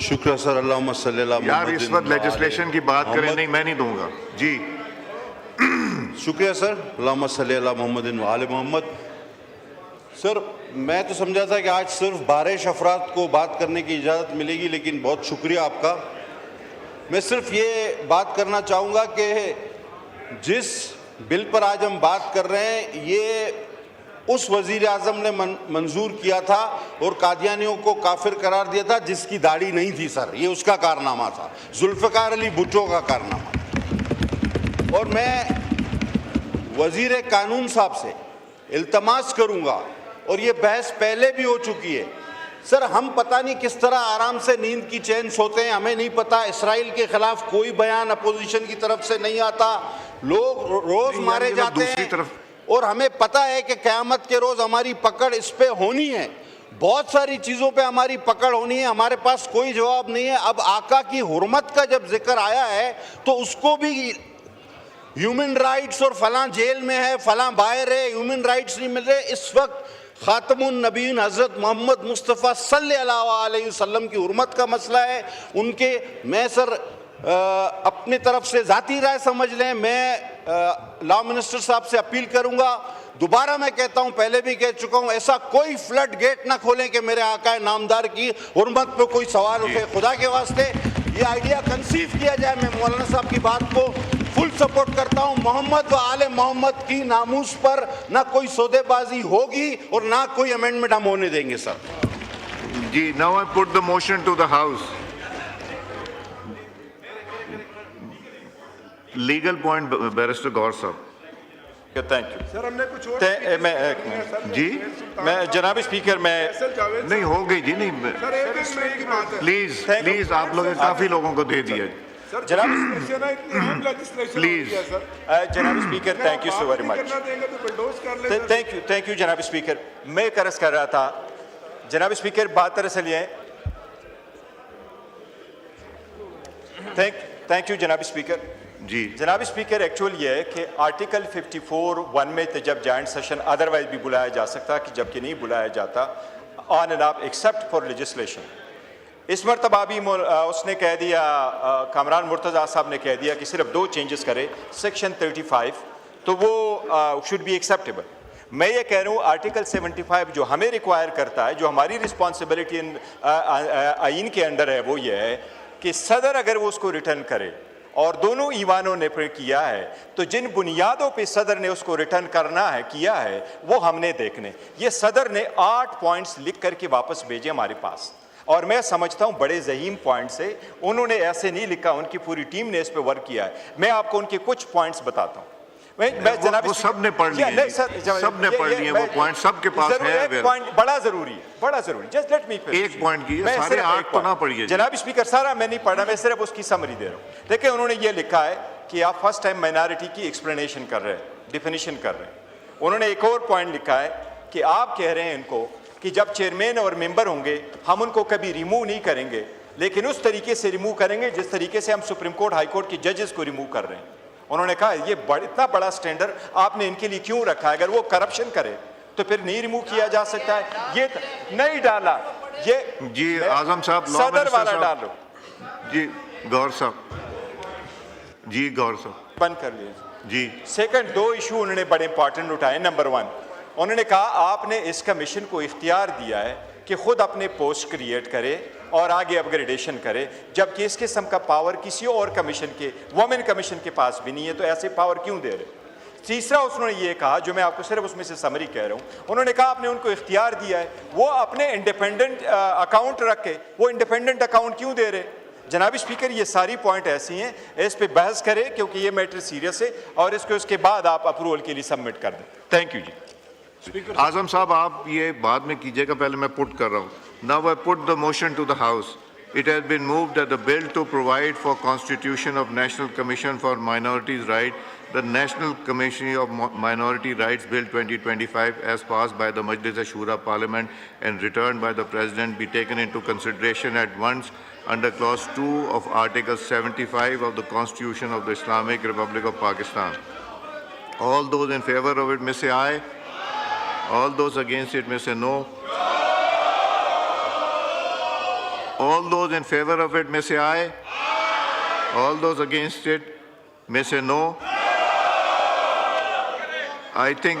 شکریہ سر. اللہم صلی اللہ یار محمد. اس وقت لیجسلیشن کی بات کریں, نہیں میں نہیں دوں گا. جی شکریہ سر. اللہم صلی اللہ محمد و آل محمد. سر میں تو سمجھا تھا کہ آج صرف 12 افراد کو بات کرنے کی اجازت ملے گی, لیکن بہت شکریہ آپ کا. میں صرف یہ بات کرنا چاہوں گا کہ جس بل پر آج ہم بات کر رہے ہیں یہ اس وزیر اعظم نے منظور کیا تھا اور قادیانیوں کو کافر قرار دیا تھا جس کی داڑھی نہیں تھی سر. یہ اس کا کارنامہ تھا, ذوالفقار علی بھٹو کا کارنامہ. اور میں وزیر قانون صاحب سے التماس کروں گا, اور یہ بحث پہلے بھی ہو چکی ہے سر, ہم پتہ نہیں کس طرح آرام سے نیند کی چین سوتے ہیں, ہمیں نہیں پتہ. اسرائیل کے خلاف کوئی بیان اپوزیشن کی طرف سے نہیں آتا, لوگ روز مارے جاتے ہیں, اور ہمیں پتہ ہے کہ قیامت کے روز ہماری پکڑ اس پہ ہونی ہے. بہت ساری چیزوں پہ ہماری پکڑ ہونی ہے, ہمارے پاس کوئی جواب نہیں ہے. اب آقا کی حرمت کا جب ذکر آیا ہے تو اس کو بھی ہیومن رائٹس اور فلاں جیل میں ہے, فلاں باہر ہے, ہیومن رائٹس نہیں مل رہے. اس وقت خاتم النبیین حضرت محمد مصطفیٰ صلی اللہ علیہ وسلم کی حرمت کا مسئلہ ہے. ان کے میں سر اپنی طرف سے ذاتی رائے سمجھ لیں, میں لا منسٹر صاحب سے اپیل کروں گا, دوبارہ میں کہتا ہوں, پہلے بھی کہہ چکا ہوں, ایسا کوئی فلڈ گیٹ نہ کھولیں کہ میرے آقا نامدار کی حرمت پہ کوئی سوال اٹھے. خدا کے واسطے یہ آئیڈیا کنسیو کیا جائے. میں مولانا صاحب کی بات کو فل سپورٹ کرتا ہوں. محمد و آل محمد کی ناموس پر نہ کوئی سودے بازی ہوگی اور نہ کوئی امینڈمنٹ ہم ہونے دیں گے سر. جی now I put the motion to the house. Legal point barrister غور صاحب. Thank you sir. ہم نے کچھ اور جی میں جناب اسپیکر میں نہیں ہو گئی جی, نہیں پلیز پلیز آپ لوگ کافی لوگوں کو دے دیا جناب پلیز. جناب speaker thank you so very much. Thank you جناب اسپیکر. میں عرض کر رہا تھا جناب اسپیکر, بات دراصل یہ ہے. تھینک یو جناب اسپیکر. جی جناب اسپیکر, ایکچوئل یہ ہے کہ آرٹیکل 54(1) میں جب جوائنٹ سیشن ادروائز بھی بلایا جا سکتا کہ جبکہ نہیں بلایا جاتا, آن اینڈ آپ ایکسیپٹ فار لیجسلیشن. اس مرتبہ بھی اس نے کہہ دیا, کامران مرتضیٰ صاحب نے کہہ دیا کہ صرف 2 چینجز کرے سیکشن 35, تو وہ شوڈ بی ایکسیپٹیبل. میں یہ کہہ رہا ہوں آرٹیکل 75 جو ہمیں ریکوائر کرتا ہے, جو ہماری رسپانسبلٹی آئین کے انڈر ہے, وہ یہ ہے کہ صدر اگر وہ اس کو ریٹرن کرے, اور دونوں ایوانوں نے کیا ہے, تو جن بنیادوں پہ صدر نے اس کو ریٹرن کرنا ہے کیا ہے وہ ہم نے دیکھنے. یہ صدر نے 8 پوائنٹس لکھ کر کے واپس بھیجے ہمارے پاس, اور میں سمجھتا ہوں بڑے ذہین پوائنٹ سے. انہوں نے ایسے نہیں لکھا, ان کی پوری ٹیم نے اس پہ ورک کیا ہے. میں آپ کو ان کے کچھ پوائنٹس بتاتا ہوں. وہ سب نے پڑھ لیے, سب نے پڑھ لیے وہ پوائنٹ, سب کے پاس ہے. ایک پوائنٹ بڑا ضروری ہے, بڑا ضروری. جسٹ لیٹ می ایک پوائنٹ کی سارے 8 تو نہ پڑھیے جناب اسپیکر. سارا میں نہیں پڑھ رہا, میں صرف اس کی سمری دے رہا ہوں. دیکھیں انہوں نے یہ لکھا ہے کہ آپ فرسٹ ٹائم مائنارٹی کی ایکسپلینیشن کر رہے ہیں, ڈیفینیشن کر رہے ہیں. انہوں نے ایک اور پوائنٹ لکھا ہے کہ آپ کہہ رہے ہیں ان کو کہ جب چیئرمین اور ممبر ہوں گے ہم ان کو کبھی ریموو نہیں کریں گے, لیکن اس طریقے سے ریموو کریں گے جس طریقے سے ہم سپریم کورٹ ہائی کورٹ کے ججز کو ریموو کر رہے ہیں. انہوں نے کہا یہ اتنا بڑا سٹینڈرڈ آپ نے ان کے لیے کیوں رکھا ہے؟ اگر وہ کرپشن کرے تو پھر نہیں ریموو کیا جا سکتا ہے. یہ نہیں ڈالا, یہ جی اعظم صاحب صدر والا ڈالو. جی غور صاحب, جی غور صاحب بند کر لیے. جی سیکنڈ 2 ایشو انہوں نے بڑے امپورٹنٹ اٹھائے. نمبر 1, انہوں نے کہا آپ نے اس کمیشن کو اختیار دیا ہے کہ خود اپنے پوسٹ کریٹ کرے اور آگے اپ گریڈیشن کرے, جبکہ اس قسم کا پاور کسی اور کمیشن کے, وومن کمیشن کے پاس بھی نہیں ہے, تو ایسے پاور کیوں دے رہے. تیسرا انہوں نے یہ کہا, جو میں آپ کو صرف اس میں سے سمری کہہ رہا ہوں, انہوں نے کہا آپ نے ان کو اختیار دیا ہے وہ اپنے انڈیپینڈنٹ اکاؤنٹ رکھے, وہ انڈیپینڈنٹ اکاؤنٹ کیوں دے رہے. جناب اسپیکر یہ ساری پوائنٹ ایسی ہیں, اس پہ بحث کرے کیونکہ یہ میٹر سیریس ہے, اور اس کے بعد آپ اپروول کے لیے سبمٹ کر دیں. تھینک یو جی. اعظم صاحب آپ یہ بعد میں کیجیے گا, پہلے میں پٹ کر رہا ہوں. Now I put the motion to the House. It has been moved that the bill to provide for constitution of National Commission for Minorities' Rights, the National Commission of Minority Rights Bill 2025 as passed by the Majlis Shura Parliament and returned by the President be taken into consideration at once under Clause 2 of Article 75 of the Constitution of the Islamic Republic of Pakistan. All those in favor of it may say aye. All those against it may say no. All All those in favor of it may say aye. All those against it may say no. I think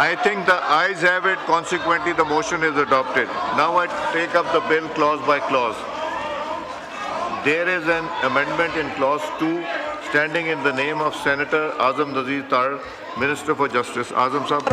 I think the ayes have it, consequently the motion is adopted. Now I take up the bill clause by clause. There is an amendment in clause 2 standing in the name of Senator Azam Nazeer Tar, Minister for Justice. Azam Sahab,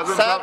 Azam Sahab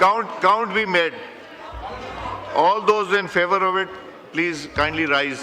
Count be made. All those in favor of it, please kindly rise.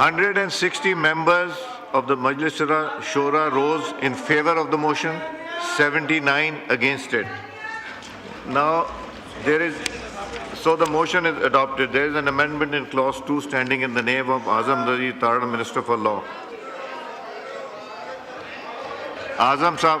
160 members of the Majlis Shura rose in favor of the motion, 79 against it. Now so the motion is adopted. There is an amendment in clause 2 standing in the name of Azam Nazeer Tar, Minister for Law. Azam Sahab.